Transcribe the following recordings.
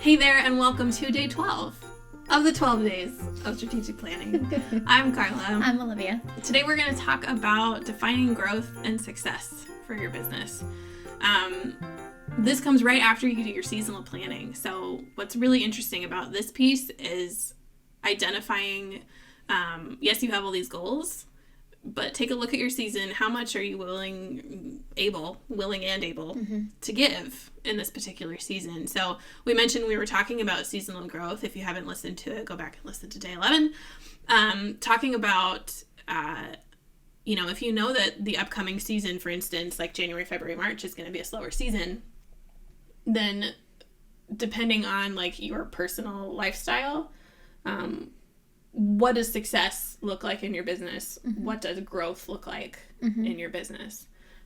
Hey there, and welcome to day 12 of the 12 days of strategic planning. I'm Carla. I'm Olivia. Today we're going to talk about defining growth and success for your business. This comes right after you do your seasonal planning. So what's really interesting about this piece is identifying, yes, you have all these goals, but take a look at your season. How much are you willing and able to give in this particular season? So we mentioned we were talking about seasonal growth. If you haven't listened to it, go back and listen to day 11. Talking about, if you know that the upcoming season, for instance, like January, February, March is going to be a slower season, then depending on like your personal lifestyle, what does success look like in your business? Mm-hmm. What does growth look like in your business?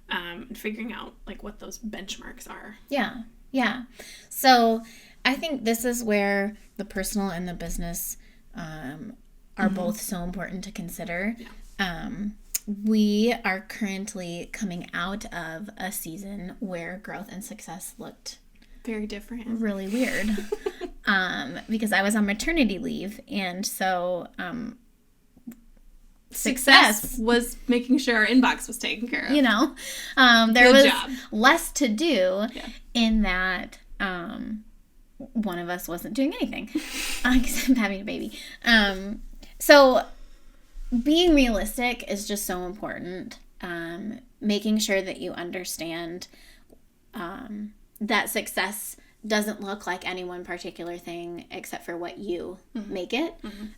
And figuring out like what those benchmarks are. Yeah. So I think this is where the personal and the business are both so important to consider. Yeah. We are currently coming out of a season where growth and success looked very different. Really weird. Because I was on maternity leave, and so success was making sure our inbox was taken care of. There was less to do in that one of us wasn't doing anything except having a baby. So being realistic is just so important. Making sure that you understand that success doesn't look like any one particular thing except for what you make it.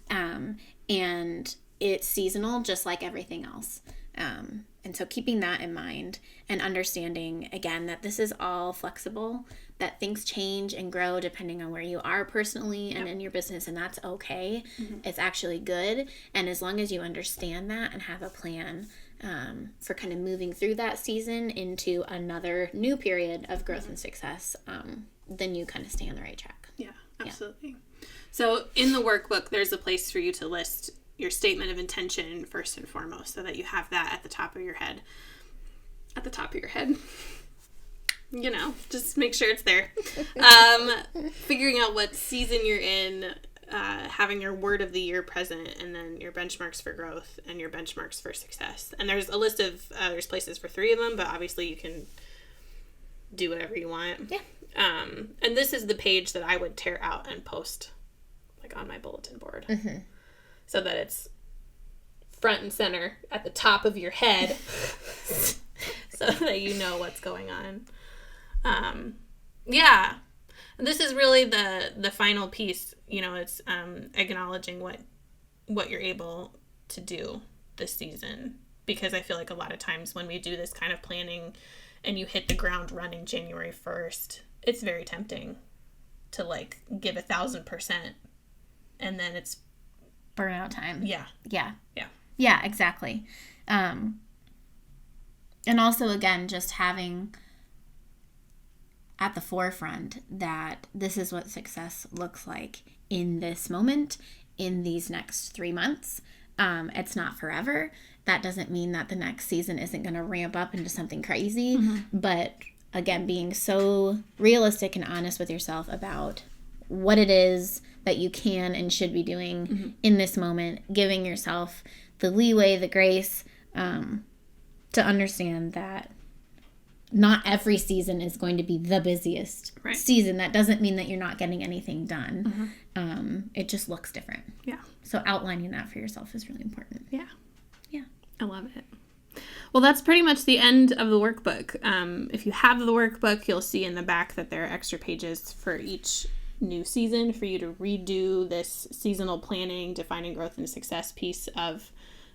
And it's seasonal just like everything else. And so keeping that in mind and understanding, again, that this is all flexible, that things change and grow depending on where you are personally and in your business, and that's okay. It's actually good. And as long as you understand that and have a plan for kind of moving through that season into another new period of growth and success, then you kind of stay on the right track. Yeah, absolutely. Yeah. So in the workbook, there's a place for you to list your statement of intention first and foremost, so that you have that at the top of your head. At the top of your head. Just make sure it's there. Figuring out what season you're in, having your word of the year present, and then your benchmarks for growth and your benchmarks for success. And there's a list of, there's places for 3 of them, but obviously you can do whatever you want. Yeah. And this is the page that I would tear out and post like on my bulletin board. So that it's front and center at the top of your head so that you know what's going on. And this is really the final piece. It's acknowledging what you're able to do this season, because I feel like a lot of times when we do this kind of planning and you hit the ground running January 1st, it's very tempting to like give 1,000%, and then it's burnout time. Yeah, exactly. And also, again, just having at the forefront that this is what success looks like in this moment, in these next 3 months. It's not forever. That doesn't mean that the next season isn't going to ramp up into something crazy. But again, being so realistic and honest with yourself about what it is that you can and should be doing in this moment, giving yourself the leeway, the grace, to understand that not every season is going to be the busiest season. That doesn't mean that you're not getting anything done. It just looks different. Yeah. So outlining that for yourself is really important. Yeah. Yeah. I love it. Well, that's pretty much the end of the workbook. If you have the workbook, you'll see in the back that there are extra pages for each new season for you to redo this seasonal planning, defining growth and success piece of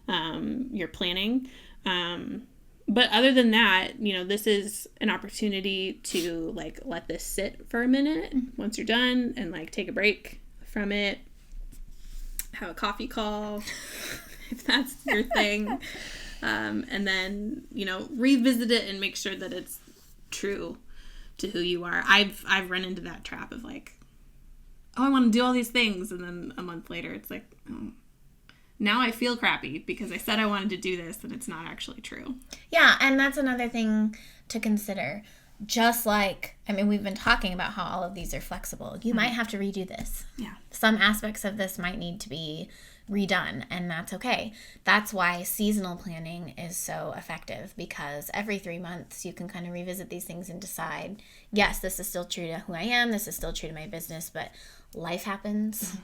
your planning. But other than that, this is an opportunity to like let this sit for a minute once you're done, and like take a break from it, have a coffee call if that's your thing, and then revisit it and make sure that it's true to who you are. I've run into that trap of like, I want to do all these things, and then a month later it's like, oh, now I feel crappy because I said I wanted to do this and it's not actually true. Yeah, and that's another thing to consider. just like, I mean, we've been talking about how all of these are flexible. You might have to redo this. Yeah. Some aspects of this might need to be redone, and that's okay. That's why seasonal planning is so effective, because every 3 months you can kind of revisit these things and decide, yes, this is still true to who I am, this is still true to my business, but life happens.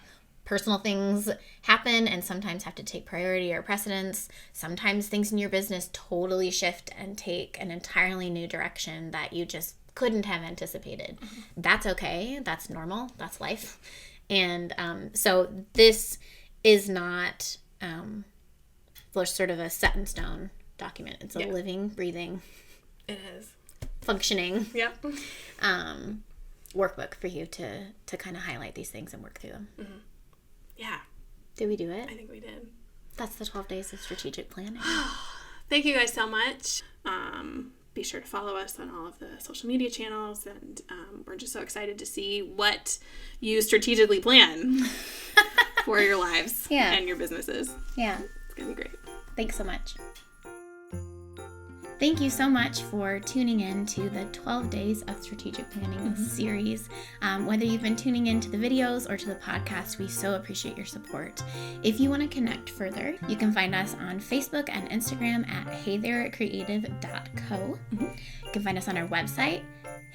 Personal things happen and sometimes have to take priority or precedence. Sometimes things in your business totally shift and take an entirely new direction that you just couldn't have anticipated. That's okay. That's normal. That's life. And so this is not sort of a set in stone document. It's a living, breathing, it is functioning workbook for you to kind of highlight these things and work through them. Yeah. Did we do it? I think we did. That's the 12 days of strategic planning. Thank you guys so much. Be sure to follow us on all of the social media channels, and we're just so excited to see what you strategically plan for your lives and your businesses. Yeah. It's going to be great. Thanks so much. Thank you so much for tuning in to the 12 Days of Strategic Planning series. Whether you've been tuning in to the videos or to the podcast, we so appreciate your support. If you want to connect further, you can find us on Facebook and Instagram at heytherecreative.co. You can find us on our website,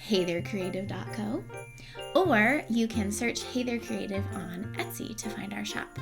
heytherecreative.co. Or you can search Hey There Creative on Etsy to find our shop.